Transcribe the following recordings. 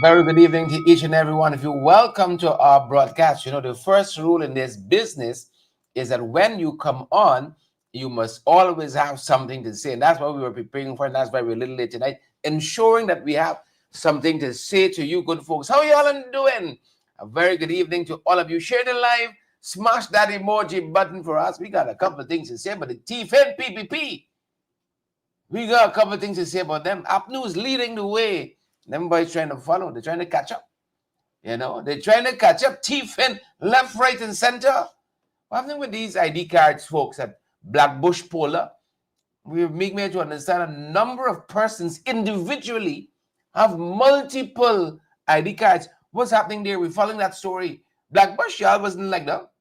Very good evening to each and every one of you. Welcome to our broadcast. You know, the first rule in this business is that when you come on, you must always have something to say. And that's what we were preparing for, and that's why we're a little late tonight, ensuring that we have something to say to you, good folks. How y'all doing? A very good evening to all of you. Share the live, smash that emoji button for us. We got a couple of things to say about the TFN PPP. We got a couple of things to say about them. APNU is leading the way. Them boys trying to follow. They're trying to catch up. You know, they're trying to catch up. Thief in left, right, and center. What happened with these ID cards, folks, at Blackbush Polar? We make me to understand a number of persons individually have multiple ID cards. What's happening there? We're following that story. Blackbush, y'all wasn't like that.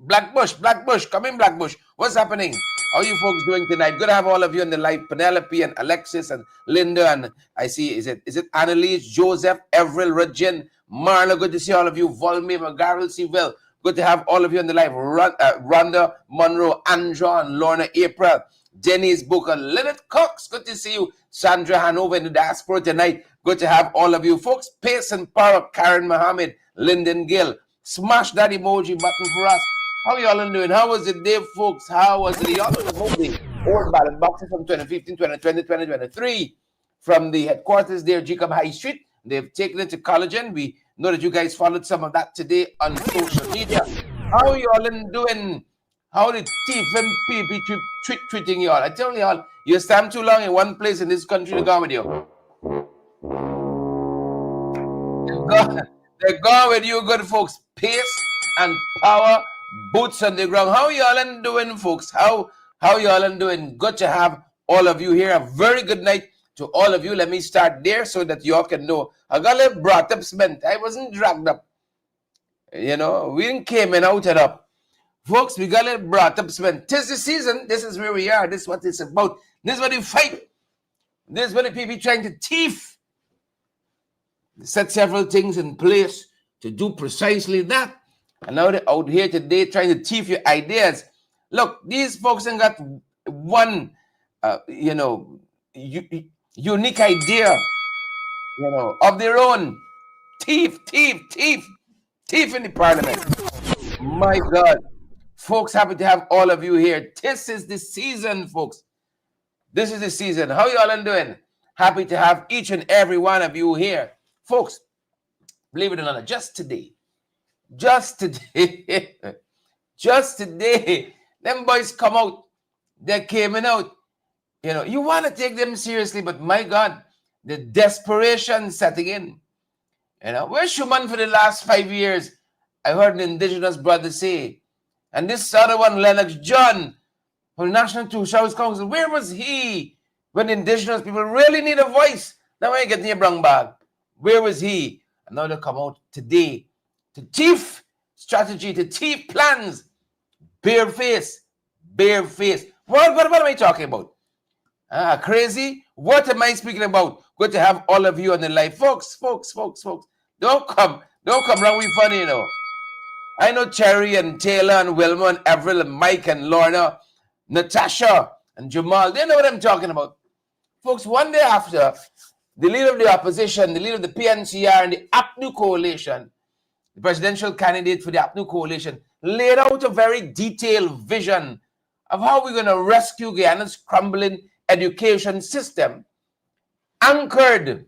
Blackbush, come in, Blackbush. What's happening? How are you folks doing tonight? Good to have all of you on the live. Penelope and Alexis and Linda and I see, is it Annalise, Joseph, Everil, Regin, Marla, good to see all of you. Volme, McGarrel, Siville, good to have all of you on the live. Rhonda, Monroe, Andra, and Lorna, April, Denise Booker, Lynette Cox, good to see you. Sandra Hanover in the diaspora tonight. Good to have all of you folks. Pace and Power, Karen Mohammed, Lyndon Gill. Smash that emoji button for us. How y'all doing? How was the day, folks? How was it? Y'all know the old ballot boxes from 2015, 2020, 2023 from the headquarters there, Jacob High Street. They've taken it to Collagen. We know that you guys followed some of that today on social media. How y'all doing? How the TFM treating y'all? I tell y'all, you stand too long in one place in this country to go with you. They're gone with you, good folks. Pace and power. Boots on the ground. How y'all doing, folks? How y'all doing? Good to have all of you here. A very good night to all of you. Let me start there so that y'all can know. I got a little brought up spent. I wasn't dragged up. You know, we didn't came and out it up. Folks, we got a little brought up spent. Tis the season. This is where we are. This is what it's about. This is what we fight. This is what the people trying to thief. Set several things in place to do precisely that. And now they're out here today trying to thief your ideas. Look, these folks ain't got one, unique idea, of their own. Thief in the parliament. My God. Folks, happy to have all of you here. This is the season, folks. This is the season. How y'all doing? Happy to have each and every one of you here. Folks, believe it or not, just today, them boys come out. They're coming out. You want to take them seriously, but my God, the desperation setting in. Where's Schumann for the last 5 years? I heard an indigenous brother say, and this other one, Lennox John, from the National Two Showers Council, where was he when indigenous people really need a voice? Now I get near brown bag. Where was he? And now they come out today to thief strategy, to thief plans. Bare face. What am I talking about? Crazy? What am I speaking about? Good to have all of you on the live. Folks. Don't come wrong with funny, I know Cherry and Taylor and Wilma and Avril and Mike and Lorna, Natasha and Jamal. They know what I'm talking about. Folks, one day after, the leader of the opposition, the leader of the PNCR and the APNU coalition, the presidential candidate for the APNU coalition, laid out a very detailed vision of how we're going to rescue Guyana's crumbling education system, anchored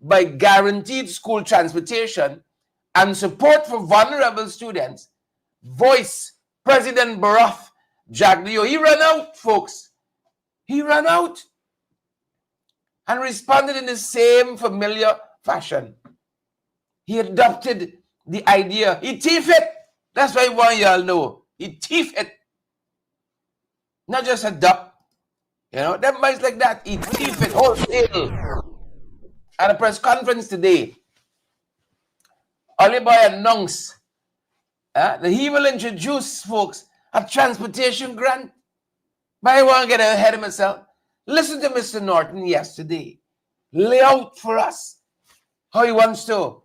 by guaranteed school transportation and support for vulnerable students. Voice President Barack Jagdeo. He ran out, folks. He ran out and responded in the same familiar fashion. He adopted the idea. He thief it. That's why one y'all know. He thief it. Not just adopt. Them boys like that. He thief it wholesale. At a press conference today, Oliboy announced that he will introduce, folks, a transportation grant. But I want to get ahead of myself. Listen to Mr. Norton yesterday. Lay out for us how he wants to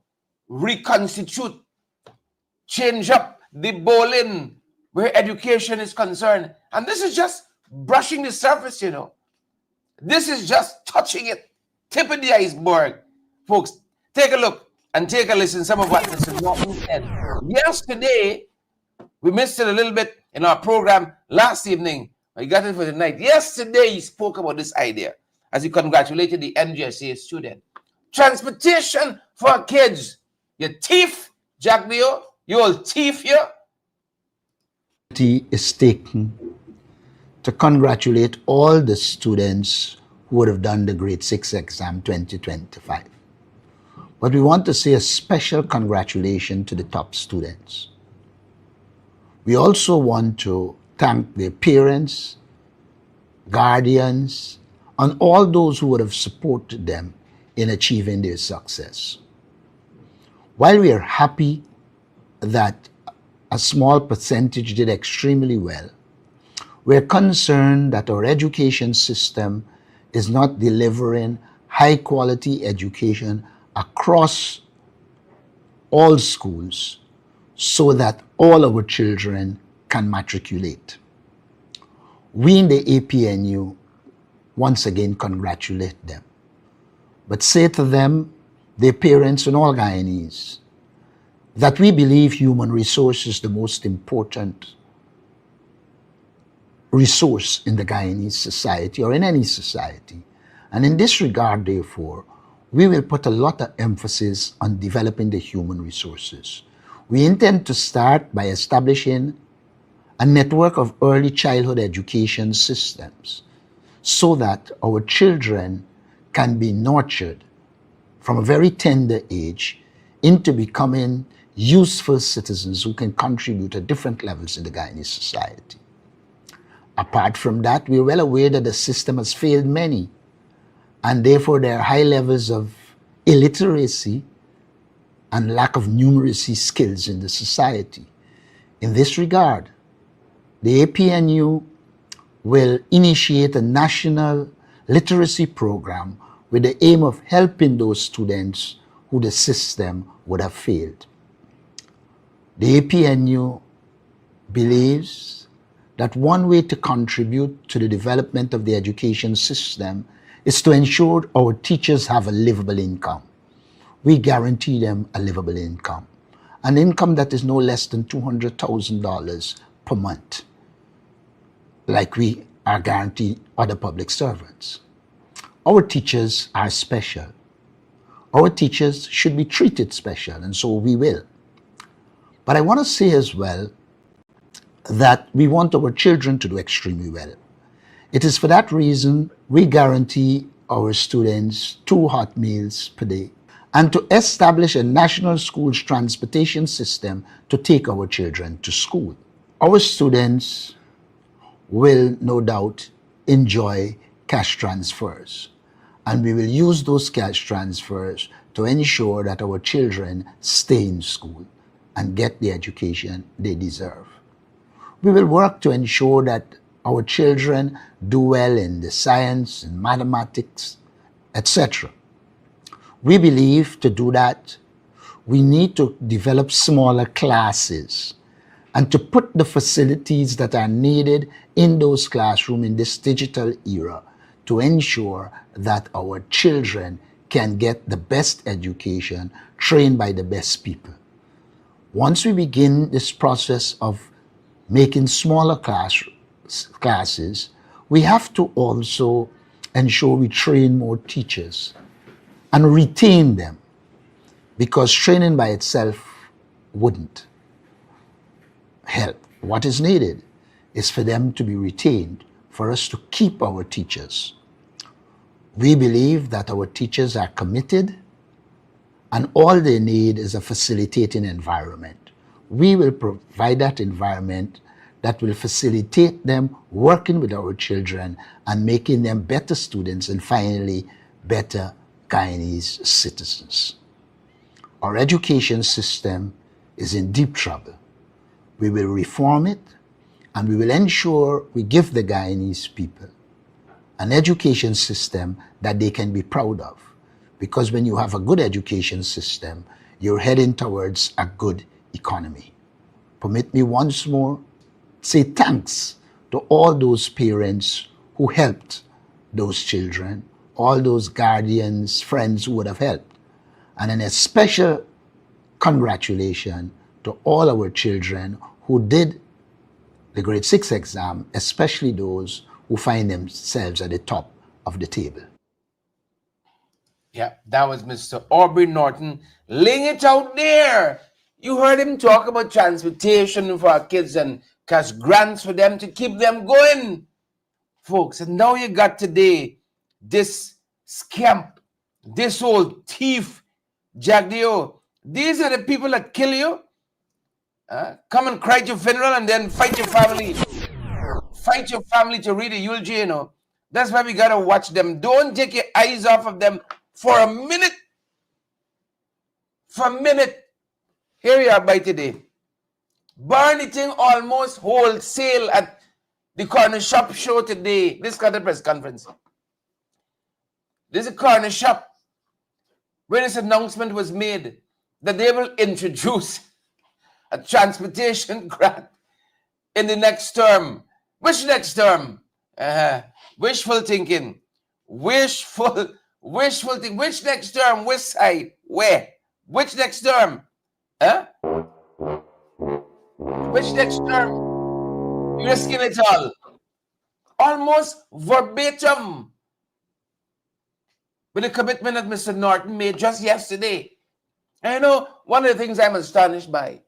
reconstitute, change up the bowling where education is concerned. And this is just brushing the surface, This is just touching it, tip of the iceberg. Folks, take a look and take a listen some of what Mr. Norton said. Yesterday, we missed it a little bit in our program last evening. We got it for the night. Yesterday, he spoke about this idea as he congratulated the NGSA student. Transportation for kids. You thief, Jack Dio. You old thief here. Is taken to congratulate all the students who would have done the grade 6 exam 2025. But we want to say a special congratulations to the top students. We also want to thank their parents, guardians, and all those who would have supported them in achieving their success. While we are happy that a small percentage did extremely well, we're concerned that our education system is not delivering high quality education across all schools so that all our children can matriculate. We in the APNU once again congratulate them, but say to them, their parents and all Guyanese, that we believe human resource is the most important resource in the Guyanese society or in any society. And in this regard, therefore, we will put a lot of emphasis on developing the human resources. We intend to start by establishing a network of early childhood education systems so that our children can be nurtured from a very tender age into becoming useful citizens who can contribute at different levels in the Guyanese society. Apart from that, we're well aware that the system has failed many, and therefore there are high levels of illiteracy and lack of numeracy skills in the society. In this regard, the APNU will initiate a national literacy program with the aim of helping those students who the system would have failed. The APNU believes that one way to contribute to the development of the education system is to ensure our teachers have a livable income. We guarantee them a livable income, an income that is no less than $200,000 per month, like we are guaranteed other public servants. Our teachers are special. Our teachers should be treated special, and so we will. But I want to say as well that we want our children to do extremely well. It is for that reason we guarantee our students 2 hot meals per day and to establish a national schools transportation system to take our children to school. Our students will no doubt enjoy cash transfers, and we will use those cash transfers to ensure that our children stay in school and get the education they deserve. We will work to ensure that our children do well in the science and mathematics, etc. We believe to do that, we need to develop smaller classes and to put the facilities that are needed in those classrooms in this digital era to ensure that our children can get the best education trained by the best people. Once we begin this process of making smaller classes, we have to also ensure we train more teachers and retain them, because training by itself wouldn't help. What is needed is for them to be retained, for us to keep our teachers. We believe that our teachers are committed and all they need is a facilitating environment. We will provide that environment that will facilitate them working with our children and making them better students and finally better Guyanese citizens. Our education system is in deep trouble. We will reform it and we will ensure we give the Guyanese people an education system that they can be proud of. Because when you have a good education system, you're heading towards a good economy. Permit me once more say thanks to all those parents who helped those children, all those guardians, friends who would have helped. And a special congratulations to all our children who did the grade 6 exam, especially those who find themselves at the top of the table. Yeah, that was Mr. Aubrey Norton laying it out there. You heard him talk about transportation for our kids and cash grants for them to keep them going, folks. And now you got today this scamp, this old thief, Jagdeo. These are the people that kill you. Come and cry at your funeral and then fight your family. Fight your family to read a eulogy, you know. That's why we got to watch them. Don't take your eyes off of them for a minute. For a minute. Here we are by today. Burn thing almost wholesale at the corner shop show today. This got a press conference. This is a corner shop where this announcement was made that they will introduce a transportation grant in the next term. Which next term? Wishful thinking. Wishful thinking. Which next term? Which side? Where? Which next term? Which next term? You're risking it all. Almost verbatim with the commitment that Mr. Norton made just yesterday. And you know, one of the things I'm astonished by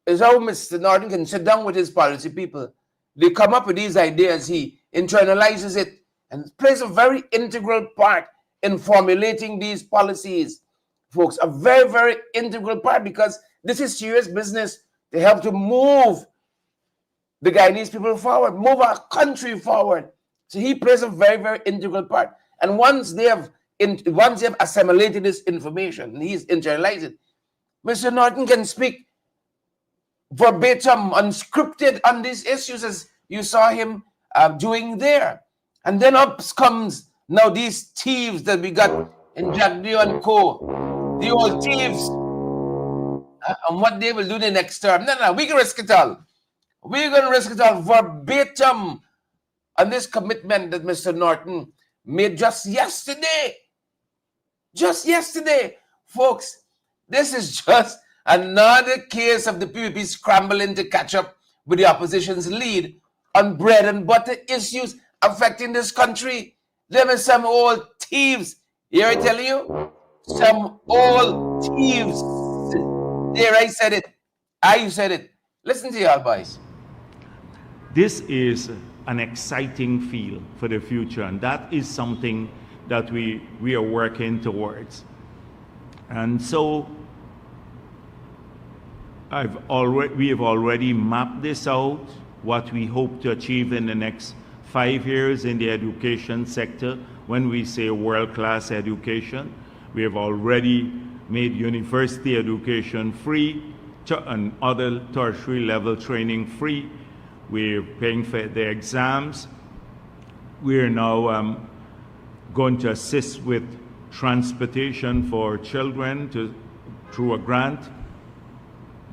is how Mr. Norton can sit down with his policy people. They come up with these ideas, he internalizes it, and plays a very integral part in formulating these policies, folks. A very, very integral part, because this is serious business to help to move the Guyanese people forward, move our country forward. So he plays a very, very integral part. And once they have assimilated this information and he's internalized it, Mr. Norton can speak verbatim, unscripted on these issues, as you saw him doing there. And then up comes now these thieves that we got in Jagdeo and Co. The old thieves. And what they will do the next term. No, we can risk it all. We're going to risk it all verbatim on this commitment that Mr. Norton made just yesterday. Just yesterday. Folks, this is just another case of the PPP scrambling to catch up with the opposition's lead on bread and butter issues affecting this country. Them are some old thieves. Here I tell you, some old thieves. There, I said it. I said it. Listen to y'all, boys. This is an exciting field for the future, and that is something that we are working towards. And so we have already mapped this out, what we hope to achieve in the next 5 years in the education sector. When we say world-class education, we have already made university education free and other tertiary level training free. We're paying for the exams. We're now going to assist with transportation for children through a grant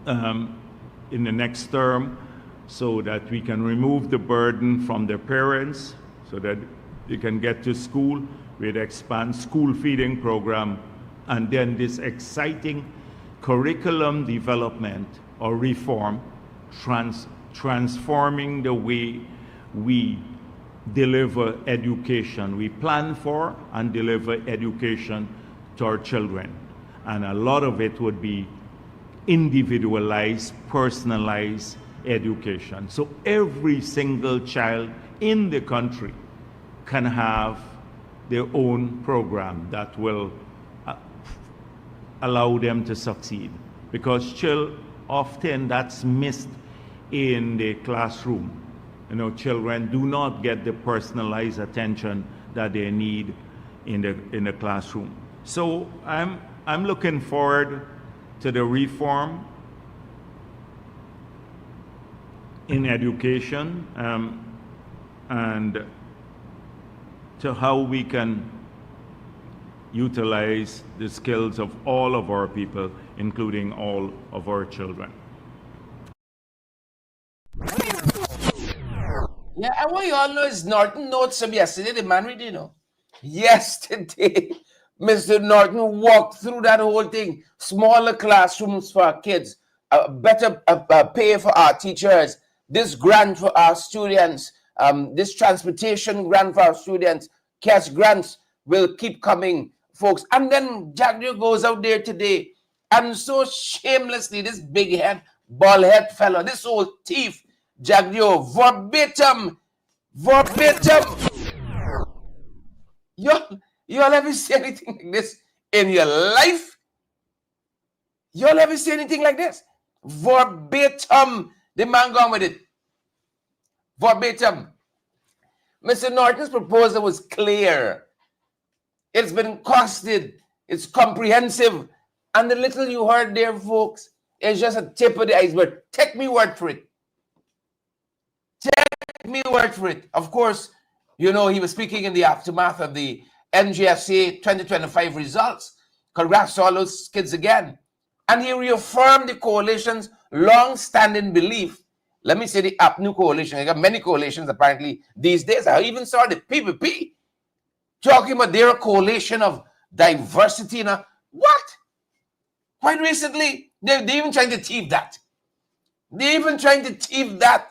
in the next term, so that we can remove the burden from their parents so that they can get to school. We'd expand school feeding program, and then this exciting curriculum development or reform, transforming the way we deliver education. We plan for and deliver education to our children. And a lot of it would be individualized, personalized education. So every single child in the country can have their own program that will allow them to succeed. Because often that's missed in the classroom. You know, children do not get the personalized attention that they need in the classroom. So I'm looking forward to the reform in education and to how we can utilize the skills of all of our people, including all of our children. Yeah, and what you all know is Norton notes from yesterday, the man read, you know. Yesterday, Mr. Norton walked through that whole thing. Smaller classrooms for our kids, better pay for our teachers, this grant for our students, this transportation grant for our students, cash grants will keep coming, folks. And then Jagdio goes out there today and so shamelessly, this big head, bald head fellow, this old thief, Jagdio, verbatim. Y'all ever see anything like this in your life? Y'all ever see anything like this? Verbatim. The man gone with it. Verbatim. Mr. Norton's proposal was clear. It's been costed. It's comprehensive. And the little you heard there, folks, is just a tip of the iceberg. Take me word for it. Take me word for it. Of course, you know, he was speaking in the aftermath of the NGFCA 2025 results. Congrats to all those kids again. And he reaffirmed the coalition's long-standing belief. Let me say the APNU coalition. I got many coalitions apparently these days. I even saw the PPP talking about their coalition of diversity. Now, what? Quite recently, they're even trying to thief that. They're even trying to thief that.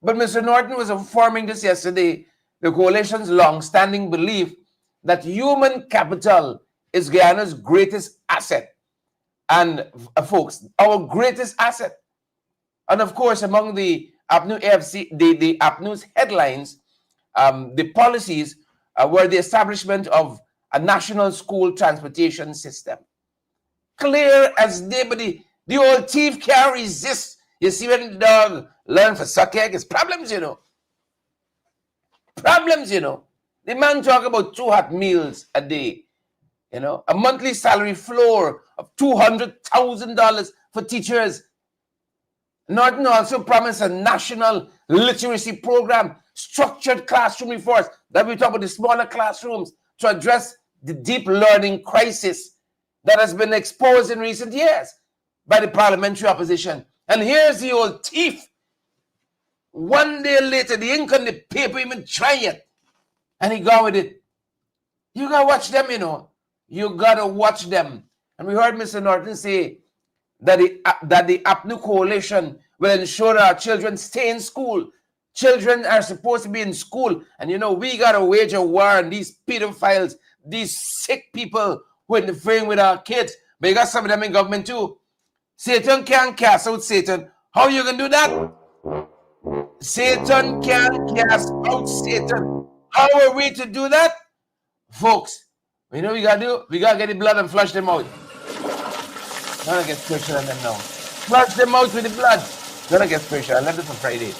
But Mr. Norton was informing this yesterday, the coalition's long-standing belief that human capital is Guyana's greatest asset. And folks, our greatest asset. And of course, among the APNU AFC, the APNU's headlines, the policies were the establishment of a national school transportation system. Clear as day, but the old thief can't resist. You see, when the dog learn for suck egg, it's problems, you know. Problems, you know. The man talk about 2 hot meals a day, you know, a monthly salary floor of $200,000 for teachers. Norton also promised a national literacy program, structured classroom reforms, that we talk about the smaller classrooms to address the deep learning crisis that has been exposed in recent years by the parliamentary opposition. And here's the old thief. One day later, the ink on the paper even try it. And he gone with it. You gotta watch them, you know. You gotta watch them. And we heard Mr. Norton say that the APNU coalition will ensure that our children stay in school. Children are supposed to be in school. And you know, we gotta wage a war on these pedophiles, these sick people who are interfering with our kids. But you got some of them in government too. Satan can't cast out Satan. How you gonna do that? Satan can't cast out Satan. How are we to do that? Folks, you know what we gotta do? We gotta get the blood and flush them out. Gonna get spiritual on them now. Flush them out with the blood. Gonna get spiritual. I left it for Friday.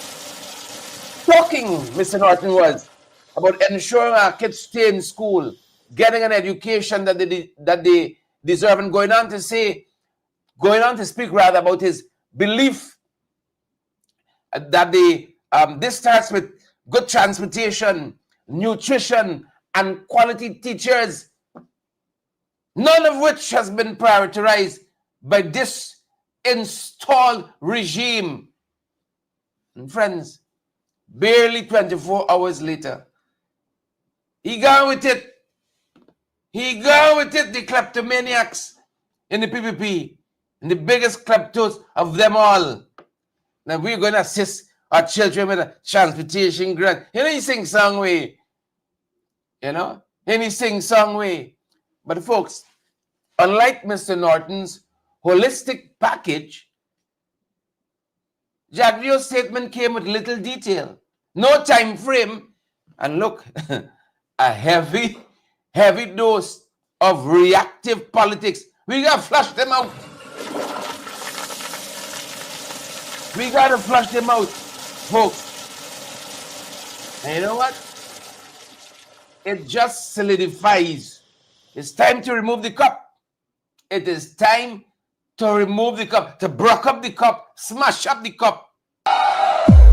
Talking, Mr. Norton, was about ensuring our kids stay in school, getting an education that they deserve, and going on to speak rather about his belief that this starts with good transportation, nutrition, and quality teachers, none of which has been prioritized by this installed regime. And friends, barely 24 hours later, he gone with it. He gone with it, the kleptomaniacs in the PPP, and the biggest kleptos of them all. Now we're going to assist our children with a transportation grant. You know, he sing song way. You know, and he sing song way. But folks, unlike Mr. Norton's holistic package, Jagdio's statement came with little detail, no time frame, and look, a heavy dose of reactive politics. We got to flush them out. We got to flush them out, folks. And you know what? It just solidifies. It's time to remove the cup. It is time to remove the cup, to break up the cup, smash up the cup.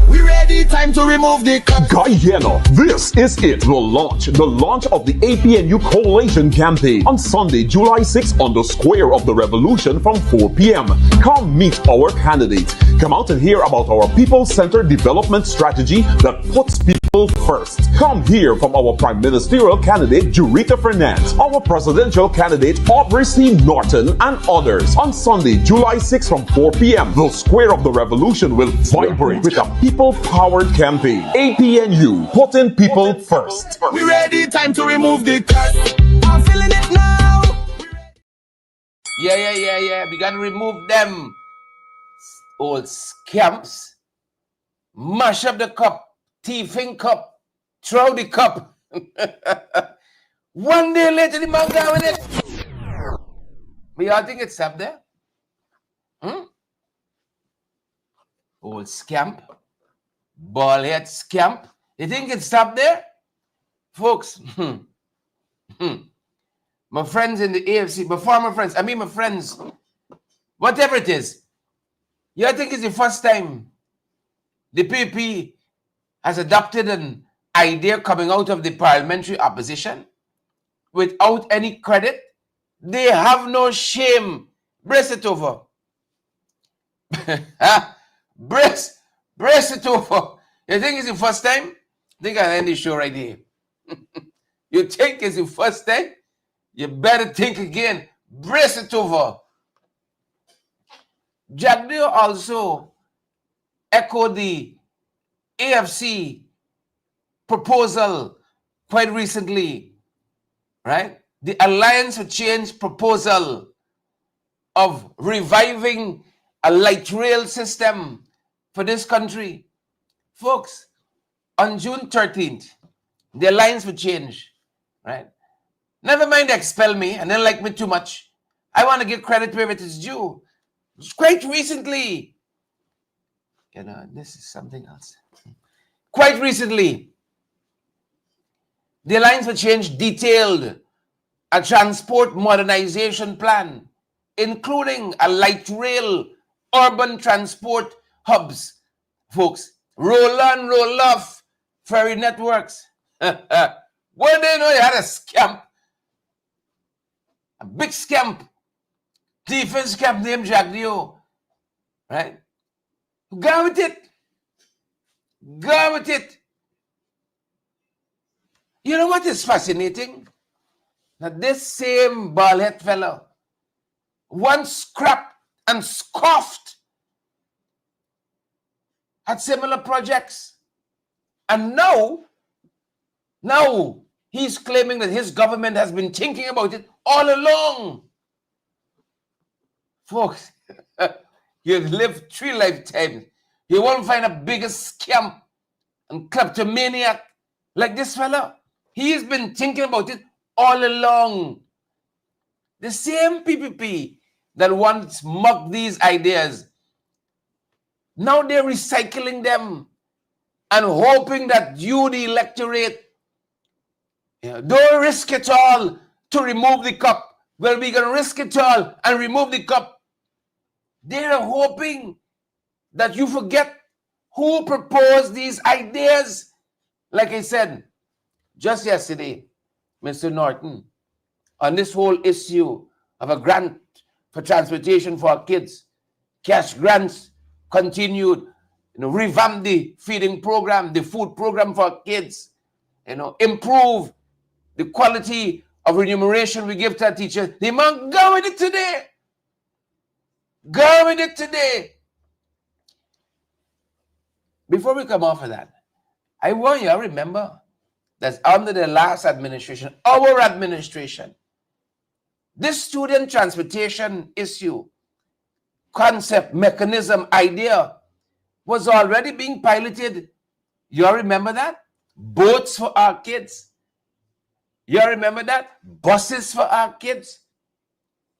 We ready, time to remove the cup. Guyana, this is it, the launch of the APNU Coalition Campaign on Sunday, July 6th on the Square of the Revolution from 4 p.m. Come meet our candidates. Come out and hear about our people-centered development strategy that puts people first. Come hear from our Prime Ministerial candidate Jurita Fernandez, our presidential candidate Aubrey C. Norton, and others on Sunday, July 6 from 4 p.m. The Square of the Revolution will vibrate with a people-powered campaign. APNU, putting people first. We ready, time to remove the curse. I'm feeling it now. Yeah. We gotta remove them old scamps. Mash up the cup, thieving cup, throw the cup. One day later, the man down with it. But y'all think it's up there? Old scamp, bald head scamp. You think it's up there? Folks, my friends in the AFC, my former friends, my friends, whatever it is, you think it's the first time the PPP has adopted an idea coming out of the parliamentary opposition without any credit? They have no shame. Brace it over. brace it over. You think it's the first time? I think I'll end the show right here. You think it's the first time? You better think again. Brace it over. Jagdeo also echoed the AFC proposal quite recently, right? The Alliance for Change proposal of reviving a light rail system for this country. Folks, on June 13th, the Alliance for Change, right? Never mind expel me and then like me too much. I want to give credit where it is due. Quite recently, this is something else. Quite recently, the Alliance for Change detailed a transport modernization plan, including a light rail, urban transport hubs. Folks, roll on, roll off, ferry networks. One day, they had a scamp, a big scamp, defense scamp named Jagdeo, right? Go with it. Go with it. You know what is fascinating? That this same bald-head fellow once scrapped and scoffed at similar projects. And now he's claiming that his government has been thinking about it all along. Folks, you've lived 3 lifetimes. You won't find a bigger scam and kleptomaniac like this fella. He's been thinking about it all along. The same PPP that once mocked these ideas, now they're recycling them and hoping that you, the electorate, don't risk it all to remove the cup. Well, we're going to risk it all and remove the cup. They're hoping that you forget who proposed these ideas. Like I said, just yesterday, Mr. Norton, on this whole issue of a grant for transportation for our kids, cash grants continued, revamp the feeding program, the food program for our kids, improve the quality of remuneration we give to our teachers. The man, go with it today. Go with it today. Before we come off of that, I want you to remember that under the last administration, our administration, this student transportation issue, concept, mechanism, idea was already being piloted. You all remember that? Boats for our kids. You all remember that? Buses for our kids.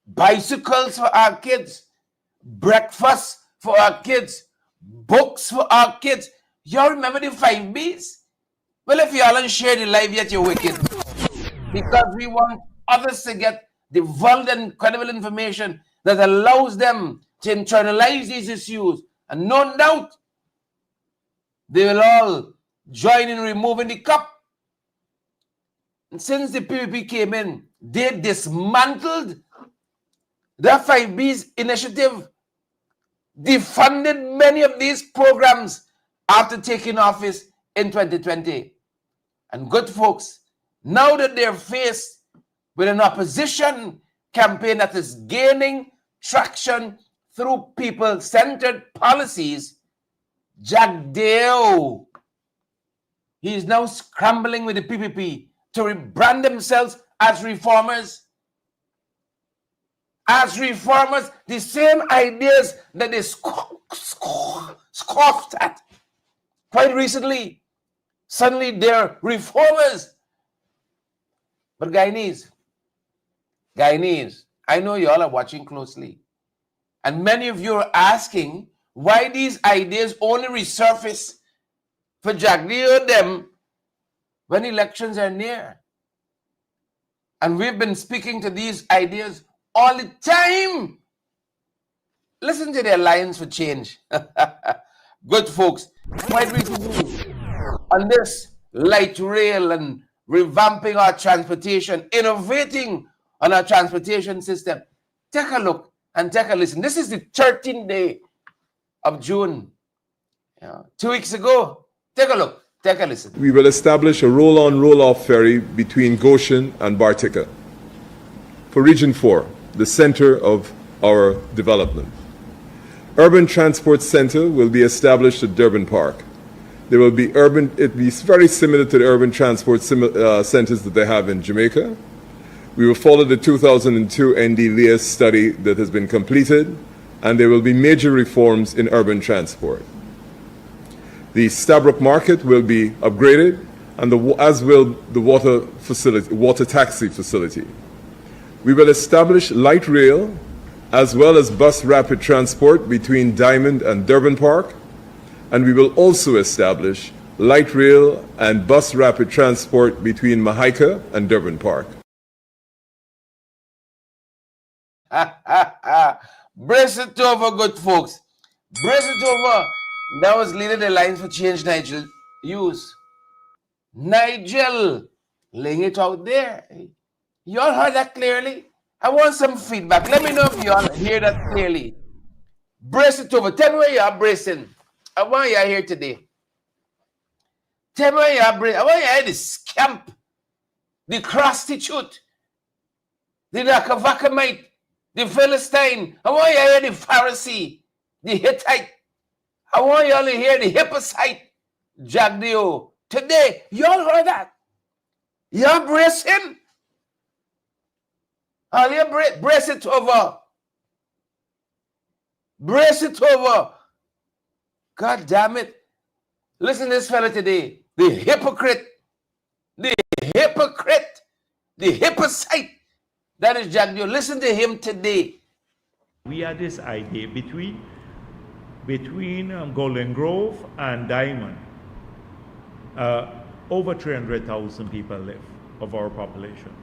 Bicycles for our kids. Breakfast for our kids. Books for our kids. You all remember the 5 Bs? Well, if you all don't share the life yet, you're wicked. Because we want others to get the valid and credible information that allows them to internalize these issues. And no doubt, they will all join in removing the cup. And since the PPP came in, they dismantled the 5B's initiative, defunded many of these programs after taking office in 2020. And good folks, now that they're faced with an opposition campaign that is gaining traction through people-centered policies, Jack Dale, he is now scrambling with the PPP to rebrand themselves as reformers. As reformers, the same ideas that they scoffed at quite recently. Suddenly they're reformers. But Guyanese, I know you all are watching closely. And many of you are asking why these ideas only resurface for Jack Dale them when elections are near. And we've been speaking to these ideas all the time. Listen to the Alliance for Change. Good folks, quite recently on this light rail and revamping our transportation, innovating on our transportation system. Take a look and take a listen. This is the 13th day of June. 2 weeks ago. Take a look. Take a listen. We will establish a roll-on, roll-off ferry between Goshen and Bartica for Region 4, the center of our development. Urban Transport Center will be established at Durban Park. There will be it'll be very similar to the urban transport centers that they have in Jamaica. We will follow the 2002 ND-LEAS study that has been completed, and there will be major reforms in urban transport. The Stabroek Market will be upgraded, and as will the water taxi facility. We will establish light rail as well as bus rapid transport between Diamond and Durban Park, and we will also establish light rail and bus rapid transport between Mahika and Durban Park. Brace it over, good folks. Brace it over. That was leader the Alliance for Change, Nigel Hughes. Nigel, laying it out there. You all heard that clearly? I want some feedback. Let me know if you all hear that clearly. Brace it over. Tell me where you are bracing. I want you here today. Tell me where you are bracing. I want you here the scamp, the prostitute, the Nakavakamite, the Philistine. I want you here the Pharisee, the Hittite. I want you all to hear the Hippocite, Jagdeo. Today, you all heard that? You're bracing? Oh, you brace it over. Brace it over. God damn it. Listen to this fella today. The hypocrite. The hypocrite. The Hippocite. That is Jagdeo. Listen to him today. We had this idea between Golden Grove and Diamond. Over 300,000 people live of our population,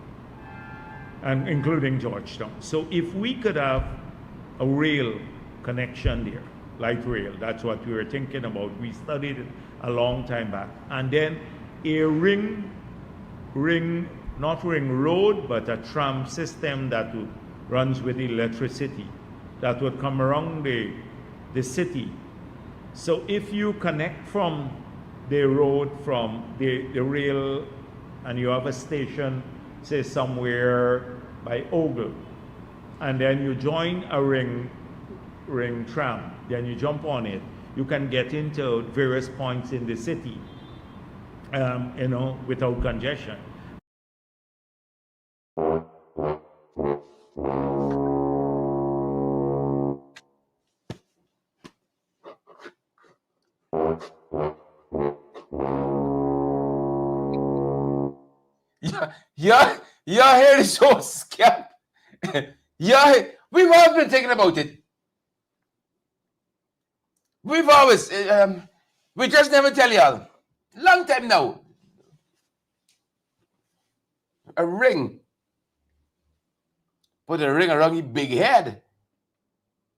and including Georgetown. So if we could have a rail connection there, light rail, that's what we were thinking about. We studied it a long time back. And then a not ring road, but a tram system that runs with electricity that would come around the city. So if you connect from the road, from the rail, and you have a station, say somewhere by Ogle, and then you join a ring tram, then you jump on it, you can get into various points in the city, without congestion. You're here to show scam. We've always been thinking about it. We've always, we just never tell y'all. Long time now. A ring. Put a ring around your big head.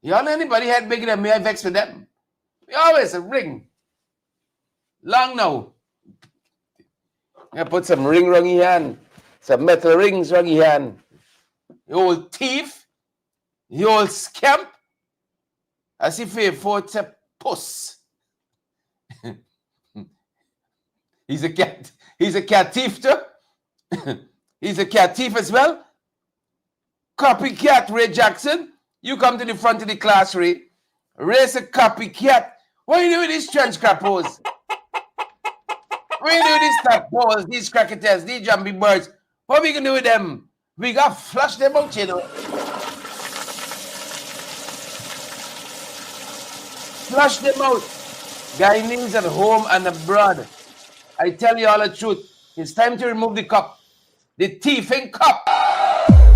Y'all know anybody had bigger than me? I vex with them. We always a ring. Long now. I put some ring around your hand. Some metal rings around your hand. You old thief. You old scamp. As if you fought a puss. He's a cat. He's a cat thief too. He's a cat thief as well. Copycat Ray Jackson. You come to the front of the class, Ray. Ray's a copycat. What are you doing with these trench crappos? What are you doing with these crappos, these cracketers, these jumpy birds? What are we going to do with them? We got to flush them out, you know. Flush them out. Guyanese at home and abroad. I tell you all the truth. It's time to remove the cup. The thieving cup.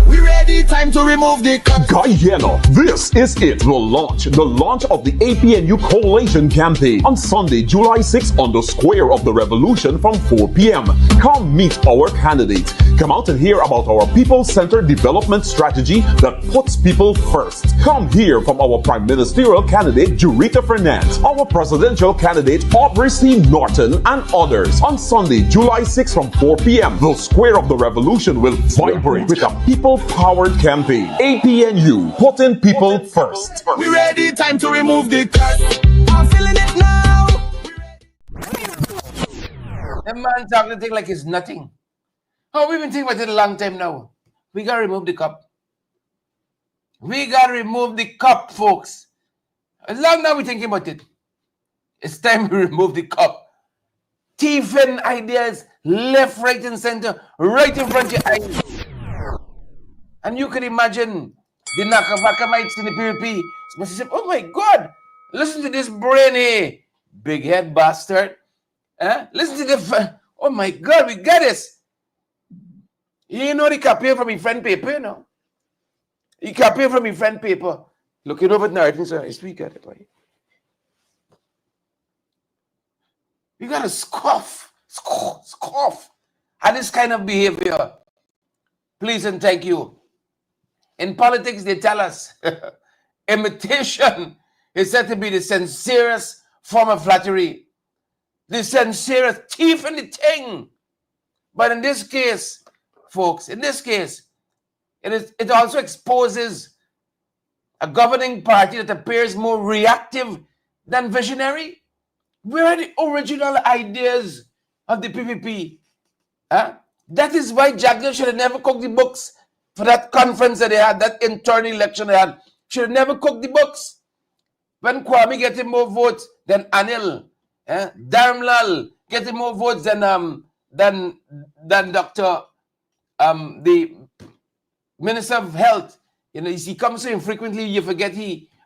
We ready, time to remove the cup. Guyana, this is it, the launch of the APNU Coalition campaign on Sunday, July 6th on the Square of the Revolution from 4 p.m. Come meet our candidates. Come out and hear about our people-centered development strategy that puts people first. Come hear from our Prime Ministerial candidate, Jurita Fernandez, our presidential candidate, Aubrey C. Norton, and others. On Sunday, July 6th from 4 p.m., the Square of the Revolution will vibrate with a people-powered campaign. APNU, putting people first. We ready, time to remove the cup. I'm feeling it now. That man talking the thing like it's nothing. Oh, we've been thinking about it a long time now. We got to remove the cup. We got to remove the cup, folks. As long now we're thinking about it. It's time to remove the cup. Thieving ideas, left, right, and center, right in front of your eyes. And you can imagine the Nakavakamites in the PPP. Must say, oh my God, listen to this brainy, big head bastard. Listen to the, oh my God, we got this. You know the copy from your friend paper, you know. You copy from your friend paper. Looking over at Norton, so I speak at it. Right? You gotta scoff at this kind of behavior. Please and thank you. In politics, they tell us imitation is said to be the sincerest form of flattery. The sincerest thief in the thing. But in this case, folks, in this case, it also exposes a governing party that appears more reactive than visionary. Where are the original ideas of the PPP? That is why Jackson should have never cooked the books for that conference that they had, that internal election they had. Should have never cooked the books. When Kwame getting more votes than Anil, Dharmlal getting more votes than Dr. The Minister of Health. You know, he comes so infrequently, you forget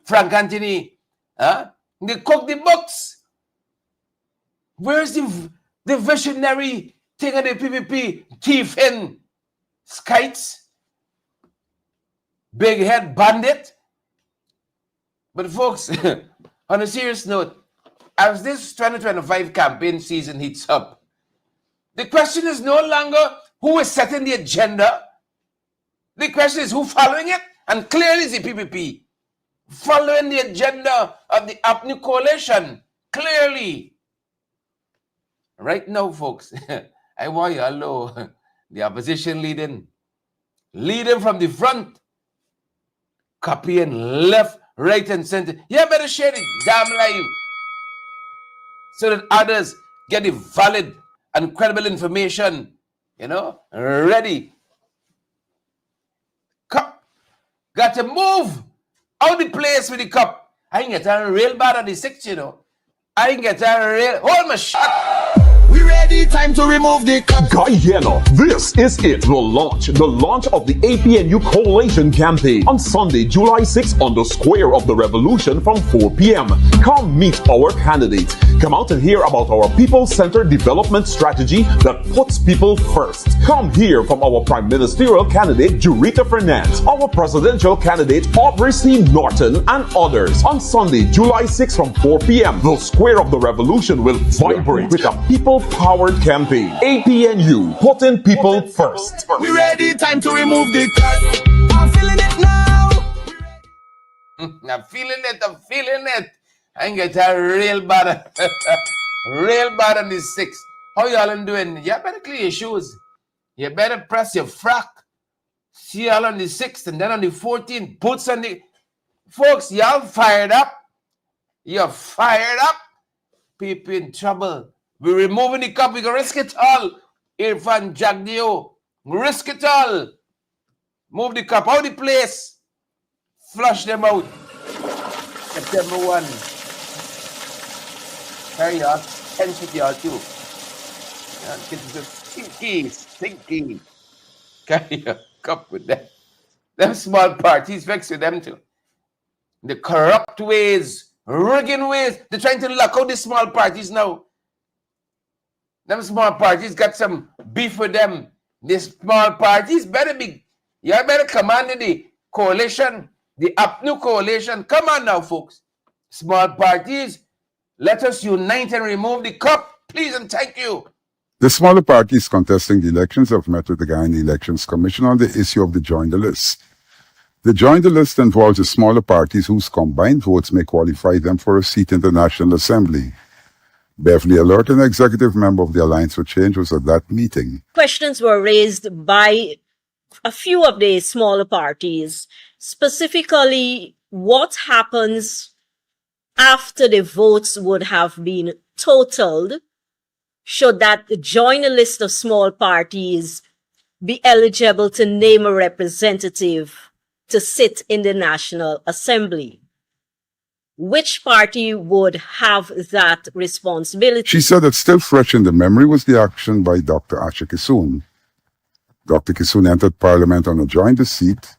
Frank Anthony. They cook the books. Where's the visionary thing of the PPP? Thieving skites, big head bandit. But folks, on a serious note, as this 2025 campaign season heats up, the question is no longer who is setting the agenda. The question is who following it, and clearly it's the PPP following the agenda of the APNU coalition. Clearly. Right now, folks, I want you all know the opposition leading from the front, copying left, right, and center. You better share it, damn live, so that others get the valid and credible information, you know, ready. Cup. Got to move out the place with the cup. I ain't get a real bad on the 6th, you know. I ain't get a real, hold my shot. We ready, time to remove the cup. Guyana, this is it, the launch of the APNU Coalition campaign on Sunday, July 6th on the Square of the Revolution from 4 p.m. Come meet our candidates. Come out and hear about our people-centered development strategy that puts people first. Come hear from our Prime Ministerial candidate, Jurita Fernandez, our presidential candidate, Aubrey C. Norton, and others. On Sunday, July 6th from 4 p.m., the Square of the Revolution will vibrate with a people-powered campaign. APNU, putting people first. We ready, time to remove the cup. I'm feeling it now. I'm feeling it. I ain't get a real bad, real bad on the 6th. How y'all doing? You better clear your shoes. You better press your frock. See y'all on the 6th and then on the 14th. Boots on the... Folks, y'all fired up. You're fired up. People in trouble. We're removing the cup. We're going to risk it all. Irfan Jagdeo, risk it all. Move the cup out of the place. Flush them out. September 1. Carry on. Tense with y'all too. Stinky. Carry a cup with them. Them small parties vex with them too. The corrupt ways, rigging ways. They're trying to lock out the small parties now. Them small parties got some beef with them. These small parties better be, you better command the coalition, the APNU coalition. Come on now, folks. Small parties, let us unite and remove the cup, please and thank you. The smaller parties contesting the elections have met with the Guyana Elections Commission on the issue of the join the list. The join the list involves the smaller parties whose combined votes may qualify them for a seat in the National Assembly. Beverly Alert, an executive member of the Alliance for Change, was at that meeting. Questions were raised by a few of the smaller parties, specifically what happens after the votes would have been totaled, should that join a list of small parties be eligible to name a representative to sit in the National Assembly. Which party would have that responsibility? She said that still fresh in the memory was the action by Dr. Asha Kissoon. Dr. Kissoon entered Parliament on a join the seat,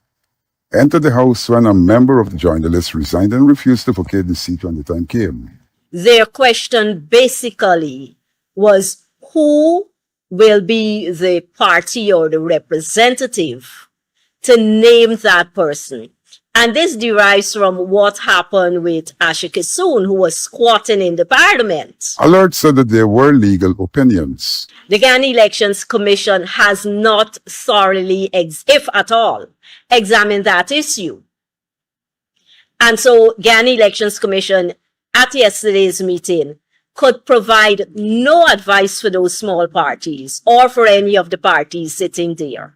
entered the House when a member of the join the list resigned and refused to vacate the seat when the time came. Their question basically was who will be the party or the representative to name that person. And this derives from what happened with Asha Kissoon, who was squatting in the parliament. Alert said that there were legal opinions. The Guyana Elections Commission has not thoroughly, if at all, examined that issue. And so Guyana Elections Commission at yesterday's meeting could provide no advice for those small parties or for any of the parties sitting there.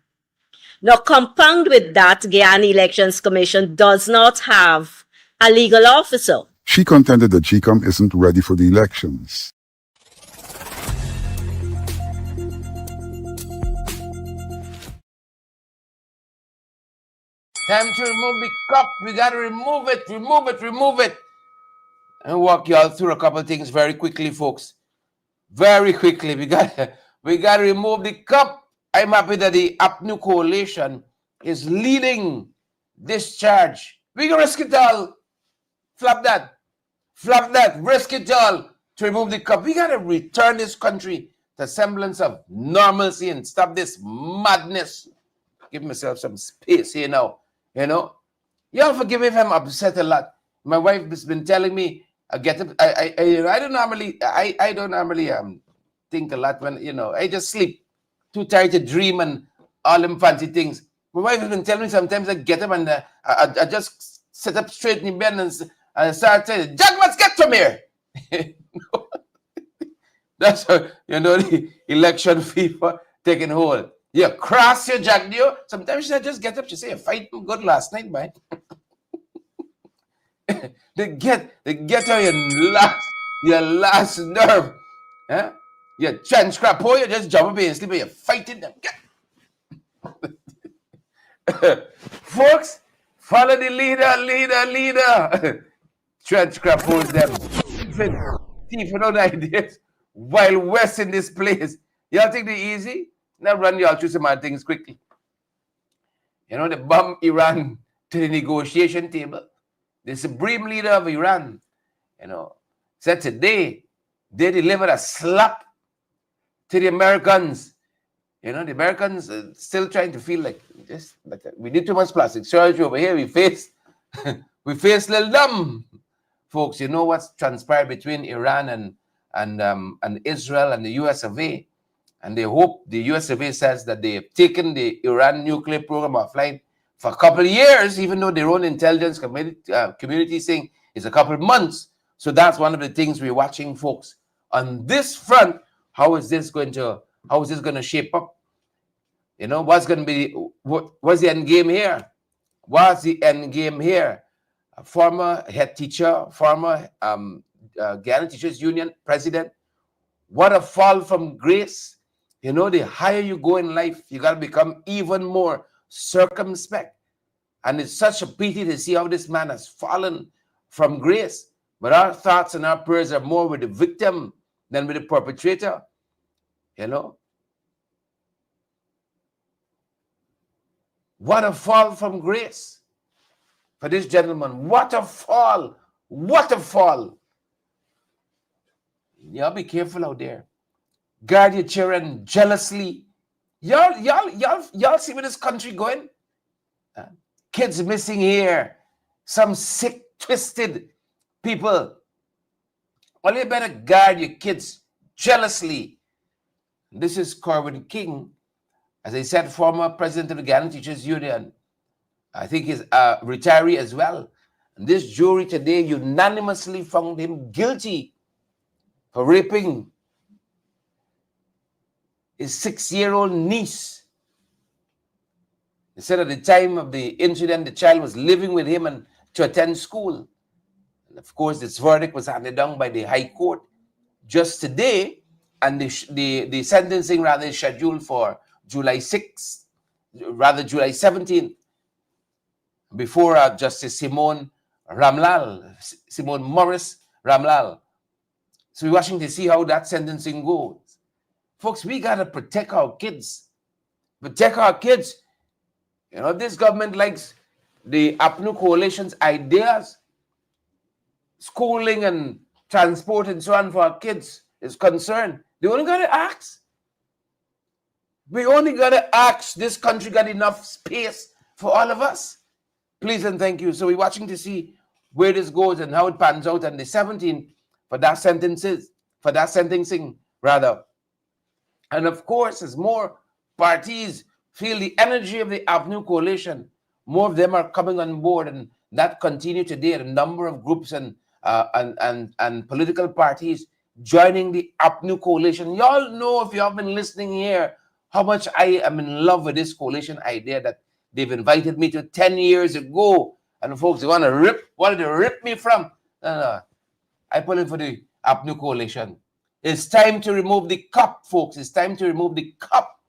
Now, compound with that, Guyana Elections Commission does not have a legal officer. She contended that GCOM isn't ready for the elections. Time to remove the cup. We got to remove it. And walk y'all through a couple of things very quickly, folks. Very quickly. We got to remove the cup. I'm happy that the APNU coalition is leading this charge. We can risk it all. Flop that, risk it all to remove the cup. We got to return this country to semblance of normalcy and stop this madness. Give myself some space here now, you know. Y'all forgive me if I'm upset a lot. My wife has been telling me, I don't normally think a lot when, you know, I just sleep. Too tired to dream and all them fancy things. My wife has been telling me sometimes I get up and I just sit up straight in the bed and start saying, Jack, let's get from here. That's how, you know, the election fever taking hold. You cross your Jack, dear. Sometimes she just get up, she say, you fight good last night, man. they get on your last nerve. Huh? You chance crap, boy, you just jump up and sleep and you're fighting them. Folks, follow the leader. Trench crap pose them. Thief no ideas. Wild West in this place. Y'all take it easy? Now run y'all through some other things quickly. You know, they bomb Iran to the negotiation table. The supreme leader of Iran, you know, said today they delivered a slap to the Americans. You know, the Americans are still trying to feel like we did too much plastic surgery over here. We face little dumb. Folks, you know what's transpired between Iran and Israel and the US of A. And they hope, the US of A says that they have taken the Iran nuclear program offline for a couple of years, even though their own intelligence community saying it's a couple of months. So that's one of the things we're watching, folks. On this front, how is this going to shape up? You know, what's going to be, what's the end game here? What's the end game here? A former head teacher, former Guyana Teachers Union president, What a fall from grace. You know, the higher you go in life, you got to become even more circumspect. And it's such a pity to see how this man has fallen from grace. But our thoughts and our prayers are more with the victim than with the perpetrator. You know? What a fall from grace for this gentleman. What a fall. What a fall. Y'all be careful out there. Guard your children jealously. Y'all see where this country going? Kids missing here. Some sick, twisted people. Well, you better guard your kids jealously. This is Corwin King, as I said, former president of the Guyana Teachers Union. I think he's a retiree as well. And this jury today unanimously found him guilty for raping his 6-year-old niece. They said at the time of the incident, the child was living with him and to attend school. And of course, this verdict was handed down by the High Court just today, and the sentencing rather is scheduled for July 6th, rather July 17th, before Justice Simone Morris Ramlal. So we're watching to see how that sentencing goes. Folks, we got to protect our kids. Protect our kids. You know, this government likes the APNU coalition's ideas, schooling and transport and so on for our kids is concerned. They only got to ask. We only got to ask. This country got enough space for all of us. Please and thank you. So we're watching to see where this goes and how it pans out on the 17th for that sentencing rather. And of course, as more parties feel the energy of the APNU coalition, more of them are coming on board, and that continue today. A number of groups and political parties joining the APNU coalition. Y'all know, if you have been listening here, how much I am in love with this coalition idea that they've invited me to 10 years ago. And folks, they wanted to rip me from. No. I put in for the APNU coalition. It's time to remove the cup, folks. It's time to remove the cup.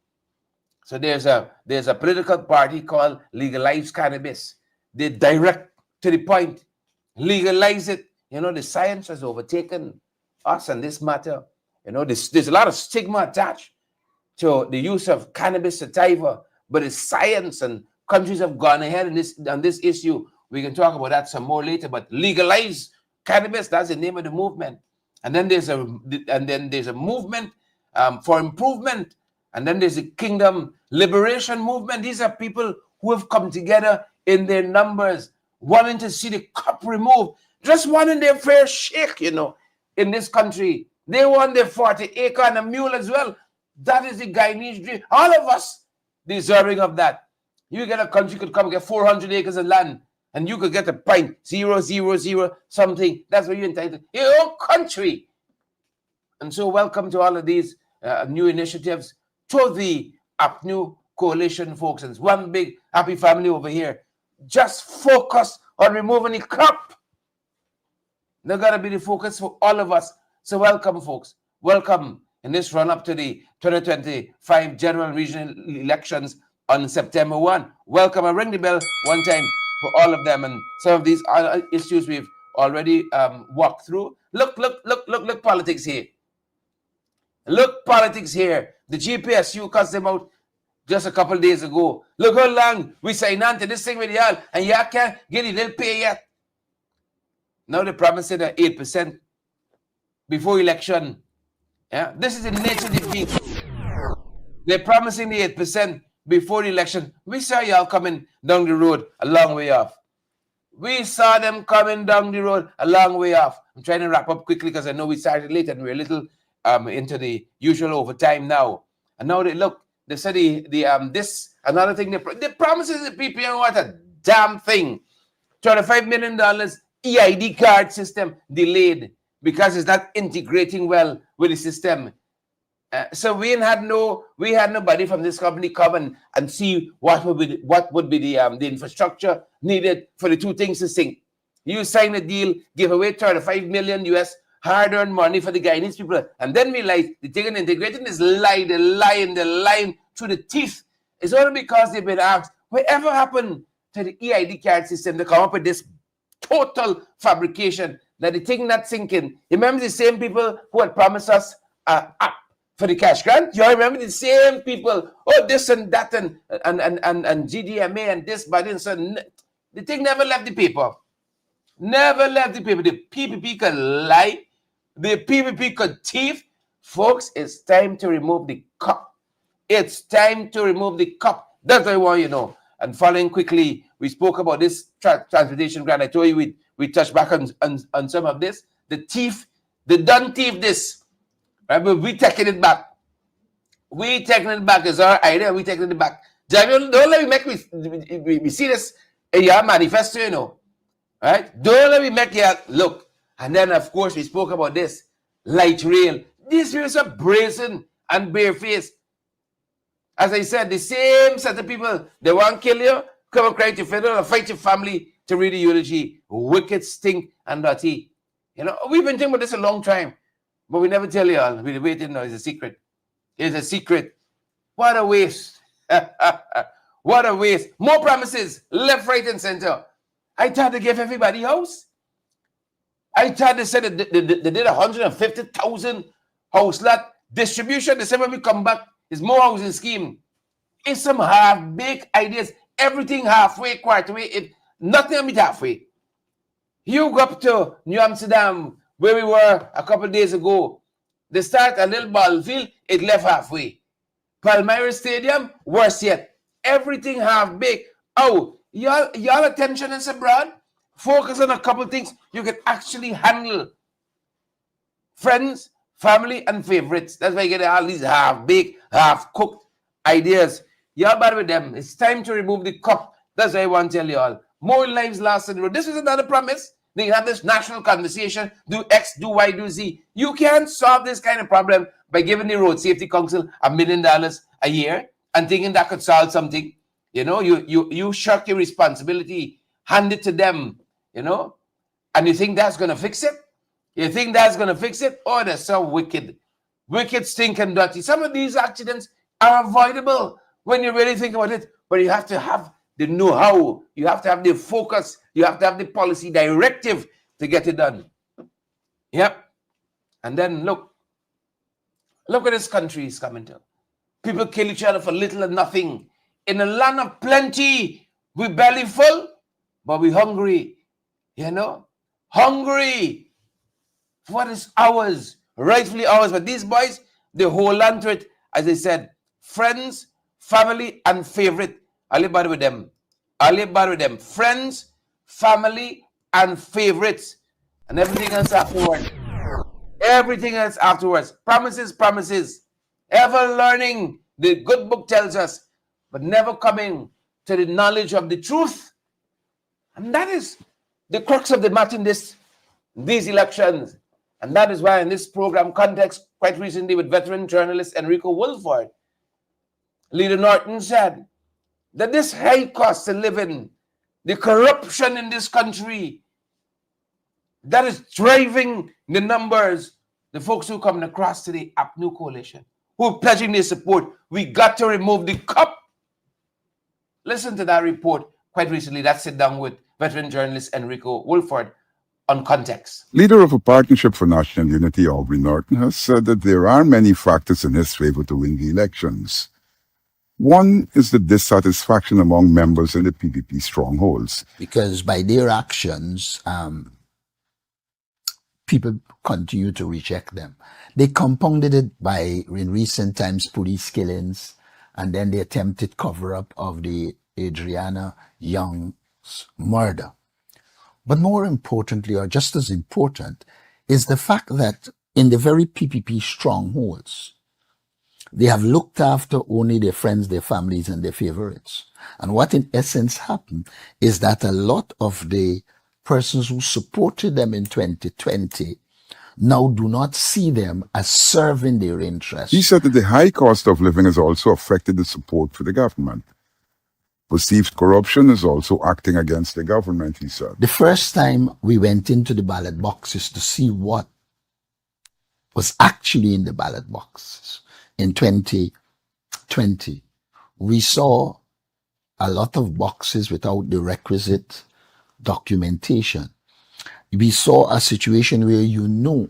So there's a political party called Legalize Cannabis. They direct to the point. Legalize it. You know, the science has overtaken us on this matter. You know, there's a lot of stigma attached to the use of cannabis sativa, but it's science, and countries have gone ahead on this issue. We can talk about that some more later, but legalize cannabis, that's the name of the movement. And then there's a movement for improvement. And then there's a kingdom liberation movement. These are people who have come together in their numbers, wanting to see the cup removed, just wanting their fair shake, you know, in this country. They want their 40 acre and a mule as well. That is the Guyanese dream. All of us deserving of that. You get a country could come and get 400 acres of land, and you could get a pint, 000 something. That's what you're entitled. Your own country. And so welcome to all of these new initiatives to the APNU coalition, folks. And it's one big happy family over here. Just focus on removing the crop. They're going to be the focus for all of us. So welcome, folks. Welcome in this run-up to the 2025 general regional elections on September 1. Welcome. I ring the bell one time for all of them. And some of these other issues we've already walked through. Look, politics here. Look, politics here. The GPSU cuts them out just a couple of days ago. Look how long we signed on to this thing with y'all, and y'all can't get a little pay yet. Now they're promising that 8% before election. Yeah, this is the nature of the beast. They're promising the 8% before the election. We saw y'all coming down the road a long way off. We saw them coming down the road a long way off. I'm trying to wrap up quickly because I know we started late and we're a little into the usual overtime now. And now they said this another thing they promises the people, you know what, a damn thing. $25 million EID card system delayed because it's not integrating well with the system. So we had nobody from this company come and see what would be the infrastructure needed for the two things to sync. You sign a deal, give away $35 million US, hard-earned money for the Guyanese people. And then realize they're taking integrating this lie, the lying through the teeth. It's only because they've been asked, whatever happened to the EID card system to come up with this total fabrication that the thing not sinking. Remember the same people who had promised us an app for the cash grant? You remember the same people, oh, this and that and GDMA and this, but then so the thing never left the paper. Never left the paper. The PPP could lie. The PPP could thief. Folks, it's time to remove the cup. It's time to remove the cup. That's what I want you to know. And following quickly, we spoke about this transportation grant. I told you we touched back on some of this. The thief, the done thief this. Right? But we taking it back. We taking it back is our idea. We taking it back. Don't let me make we see this in your manifesto, you know. Right? Don't let me make you look. And then, of course, we spoke about this. Light rail. These people are brazen and barefaced. As I said, the same set of people, they want to kill you, come and cry to federal or fight your family to read the eulogy. Wicked, stink, and dirty. You know, we've been thinking about this a long time, but we never tell you all. We're waiting now. It's a secret. It's a secret. What a waste. What a waste. More promises, left, right, and center. I thought they gave everybody house. I thought they said that they did 150,000 house lot distribution. They said when we come back, it's more housing scheme. It's some half-baked ideas. Everything halfway, quarter way. Nothing on it halfway. You go up to New Amsterdam, where we were a couple of days ago. They start a little ball field, it left halfway. Palmyra Stadium, worse yet. Everything half-baked. Oh, y'all attention is abroad. Focus on a couple of things you can actually handle. Friends, family, and favorites. That's why you get all these half-baked, half-cooked ideas. Y'all bad with them. It's time to remove the cup. That's what I want to tell y'all. More lives lost on the road. This is another promise. They have this national conversation. Do X, do Y, do Z. You can't solve this kind of problem by giving the Road Safety Council $1 million a year and thinking that could solve something. You know, you shirk your responsibility, hand it to them, you know, and you think that's going to fix it? You think that's going to fix it? Oh, they're so wicked. Wicked, stinking, dirty. Some of these accidents are avoidable when you really think about it, but you have to have the know-how. You have to have the focus. You have to have the policy directive to get it done. Yep. And then look what this country is coming to. People kill each other for little and nothing. In a land of plenty, we belly full, but we hungry. You know? Hungry for what is ours, rightfully ours. But these boys, they hold on to it. As I said, friends, family, and favorite. I live bad with them. I live bad with them. Friends, family, and favorites. And everything else afterwards. Everything else afterwards. Promises, promises. Ever learning, the good book tells us, but never coming to the knowledge of the truth. And that is the crux of the matter in these elections. And that is why in this program context, quite recently with veteran journalist Enrico Wolford, Leader Norton said that this high cost of living, the corruption in this country, that is driving the numbers, the folks who coming across to the APNU coalition, who are pledging their support. We got to remove the cup. Listen to that report quite recently. That sit down with veteran journalist Enrico Wolford on Context. Leader of a Partnership for National Unity, Aubrey Norton, has said that there are many factors in his favor to win the elections. One is the dissatisfaction among members in the PPP strongholds. Because by their actions, people continue to reject them. They compounded it by, in recent times, police killings, and then the attempted cover-up of the Adriana Young's murder. But more importantly, or just as important, is the fact that in the very PPP strongholds, they have looked after only their friends, their families, and their favorites. And what in essence happened is that a lot of the persons who supported them in 2020 now do not see them as serving their interests. He said that the high cost of living has also affected the support for the government. Perceived corruption is also acting against the government, he said. The first time we went into the ballot boxes to see what was actually in the ballot boxes. In 2020, we saw a lot of boxes without the requisite documentation. We saw a situation where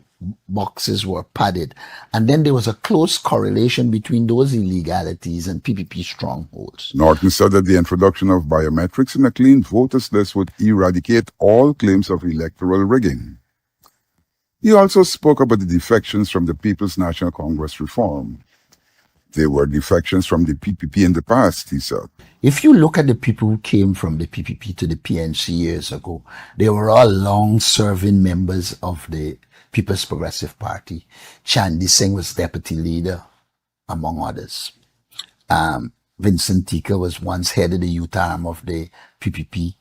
boxes were padded, and then there was a close correlation between those illegalities and PPP strongholds. Norton said that the introduction of biometrics in a clean voters list would eradicate all claims of electoral rigging. He also spoke about the defections from the People's National Congress reform. There were defections from the PPP in the past, he said. If you look at the people who came from the PPP to the PNC years ago, they were all long-serving members of the People's Progressive Party. Chandy Singh was deputy leader, among others. Vincent Tika was once head of the youth arm of the PPP.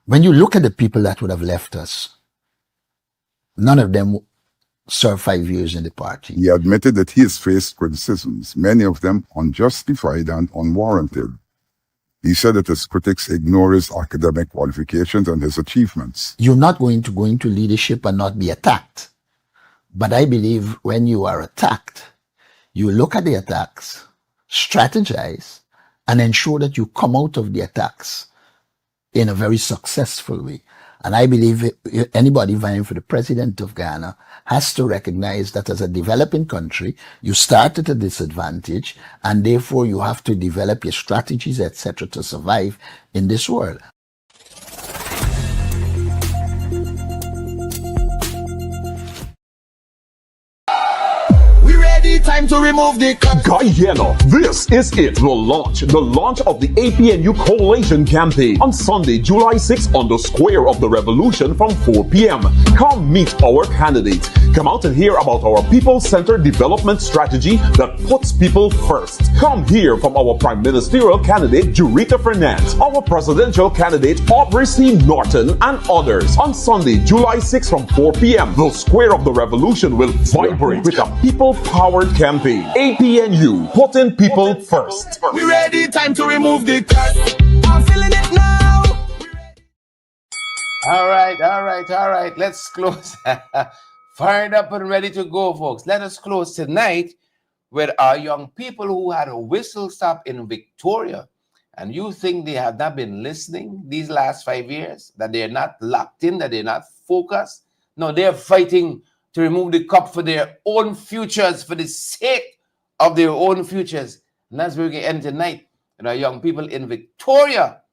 When you look at the people that would have left us, none of them served 5 years in the party. He admitted that he has faced criticisms, many of them unjustified and unwarranted. He said that his critics ignore his academic qualifications and his achievements. You're not going to go into leadership and not be attacked. But I believe when you are attacked, you look at the attacks, strategize, and ensure that you come out of the attacks in a very successful way. And I believe anybody vying for the president of Guyana has to recognize that as a developing country, you start at a disadvantage, and therefore you have to develop your strategies, etc., to survive in this world. Time to remove the Guyana, this is it, the launch of the APNU Coalition campaign on Sunday, July 6th on the Square of the Revolution from 4 p.m. Come meet our candidates. Come out and hear about our people-centered development strategy that puts people first. Come hear from our Prime Ministerial candidate, Jurita Fernandez, our presidential candidate, Aubrey C. Norton, and others. On Sunday, July 6th from 4 p.m., the Square of the Revolution will vibrate with a people-powered campaign. APNU, putting people first. We ready, time to remove the curse. I'm feeling it now. All right. Let's close. Fired up and ready to go, folks. Let us close tonight with our young people who had a whistle stop in Victoria. And you think they have not been listening these last 5 years? That they're not locked in, that they're not focused? No, they're fighting to remove the cup for their own futures, for the sake of their own futures. And that's where we can end tonight with our young people in Victoria,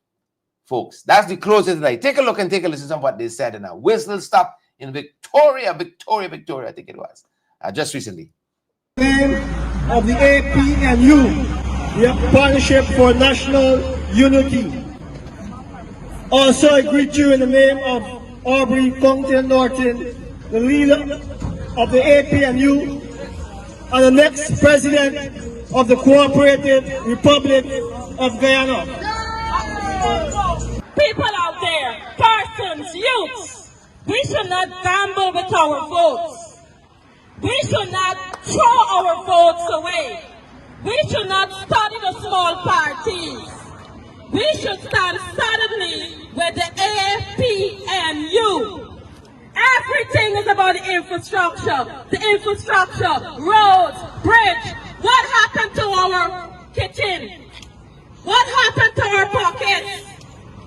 folks. That's the closest tonight. Take a look and take a listen to what they said in a whistle stop in Victoria, I think it was, just recently. Name of the APNU, the Partnership for National Unity. Also, I greet you in the name of Aubrey Fountain Norton, the leader of the APNU and the next president of the Cooperative Republic of Guyana. People out there, persons, youths, we should not gamble with our votes. We should not throw our votes away. We should not study the small parties. We should stand solidly with the APNU. Everything is about the infrastructure, roads, bridge. What happened to our kitchen? What happened to our pockets?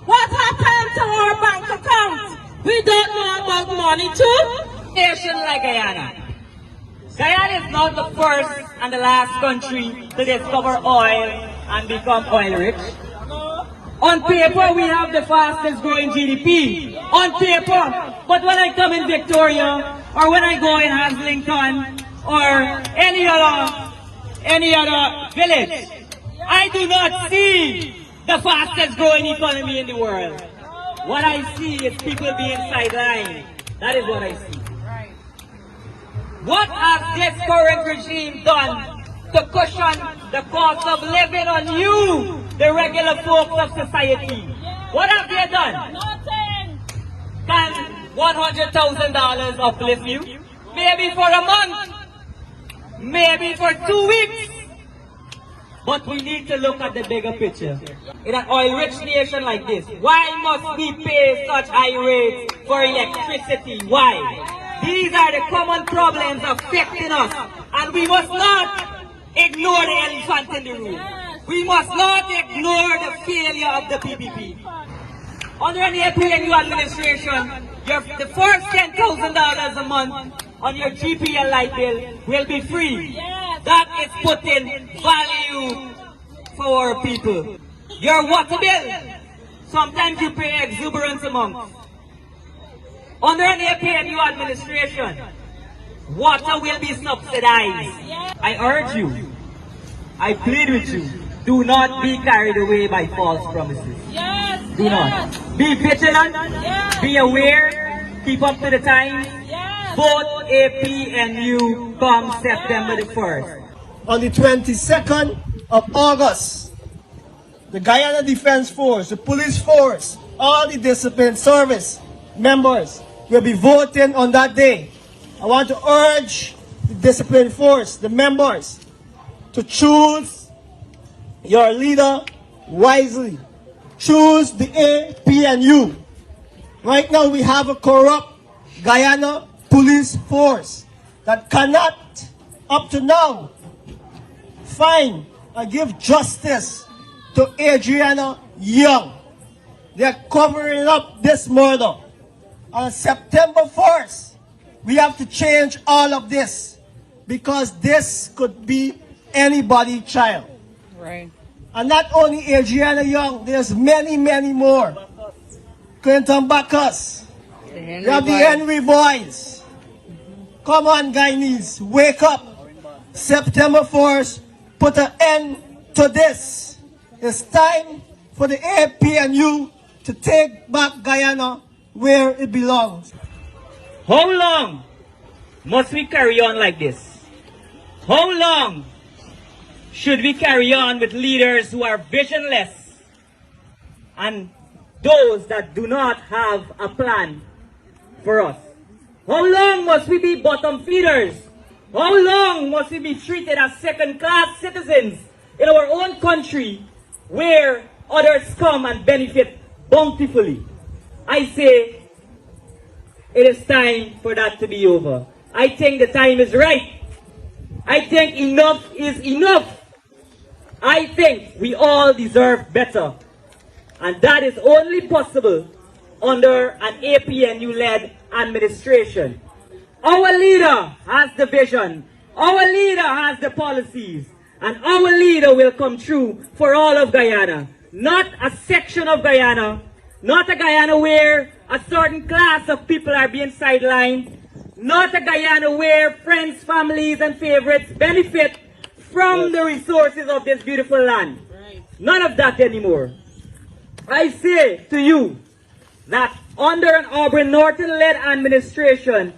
What happened to our bank accounts? We don't know about money too. Nation like Guyana. Guyana is not the first and the last country to discover oil and become oil rich. On paper, we have the fastest growing GDP. On paper. But when I come in Victoria, or when I go in Haslington, or any other village, I do not see the fastest growing economy in the world. What I see is people being sidelined. That is what I see. What has this current regime done to cushion the cost of living on you, the regular folks of society? What have they done? Nothing. Can $100,000 uplift you? Maybe for a month, maybe for 2 weeks. But we need to look at the bigger picture. In an oil-rich nation like this, why must we pay such high rates for electricity? Why? These are the common problems affecting us, and we must not ignore the elephant in the room. We must not ignore the failure of the PPP. Under the APNU administration, the first $10,000 a month on your GPL light bill will be free. That is putting value for our people. Your water bill, sometimes you pay exuberant amounts. Under the APNU administration, water will be subsidized. I urge you, I plead with you, do not be carried away by false promises. Do not. Be vigilant, be aware, keep up to the times. Vote APNU come September the 1st. On the 22nd of August, the Guyana Defense Force, the police force, all the discipline service members will be voting on that day. I want to urge the discipline force, the members, to choose your leader wisely. Choose the APNU. Right now we have a corrupt Guyana police force that cannot, up to now, find and give justice to Adriana Young. They are covering up this murder. On September 1st, we have to change all of this because this could be anybody's child. Right. And not only Adriana Young, there's many, many more. Clinton Bacchus. You have the Henry boys. Come on, Guyanese, wake up. September 1st, put an end to this. It's time for the APNU to take back Guyana where it belongs. How long must we carry on like this? How long should we carry on with leaders who are visionless and those that do not have a plan for us? How long must we be bottom feeders? How long must we be treated as second-class citizens in our own country where others come and benefit bountifully? I say it is time for that to be over. I think the time is right. I think enough is enough. I think we all deserve better. And that is only possible under an APNU-led administration. Our leader has the vision. Our leader has the policies. And our leader will come true for all of Guyana. Not a section of Guyana. Not a Guyana where a certain class of people are being sidelined. Not a Guyana where friends, families, and favorites benefit from the resources of this beautiful land. None of that anymore. I say to you that under an Aubrey Norton-led administration,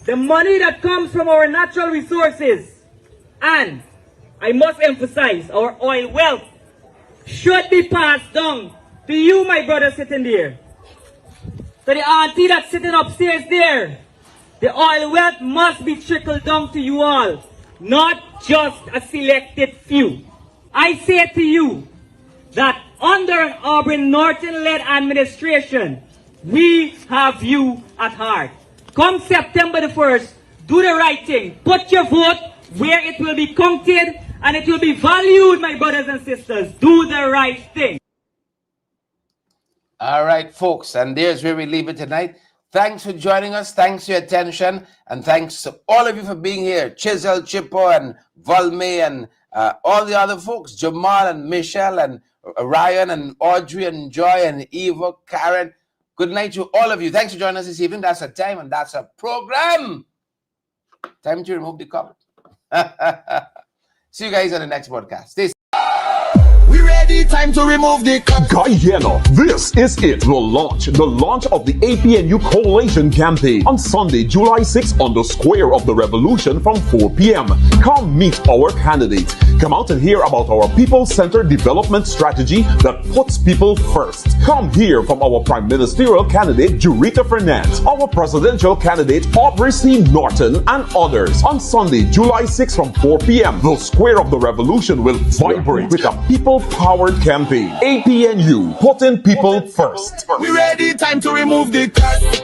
the money that comes from our natural resources, and I must emphasize our oil wealth, should be passed down to you, my brother sitting there. To the auntie that's sitting upstairs there. The oil wealth must be trickled down to you all, not just a selected few. I say to you that under an Aubrey Norton-led administration, we have you at heart. Come September the 1st, do the right thing. Put your vote where it will be counted and it will be valued, my brothers and sisters. Do the right thing. All right, folks, and there's where we leave it tonight. Thanks for joining us. Thanks for your attention. And thanks to all of you for being here. Chisel, Chippo, and Volme, and all the other folks. Jamal, and Michelle, and Ryan, and Audrey, and Joy, and Eva, Karen. Good night to all of you. Thanks for joining us this evening. That's a time, and that's a program. Time to remove the comment. See you guys on the next broadcast. Stay safe. We ready, time to remove the Guyana, this is it, the launch of the APNU Coalition campaign on Sunday, July 6th on the Square of the Revolution from 4 p.m. Come meet our candidates. Come out and hear about our people-centered development strategy that puts people first. Come hear from our Prime Ministerial candidate, Jurita Fernandez, our presidential candidate, Aubrey C. Norton, and others. On Sunday, July 6th from 4 p.m., the Square of the Revolution will vibrate with a people-powered campaign. APNU, putting people first. We ready, time to remove the curse.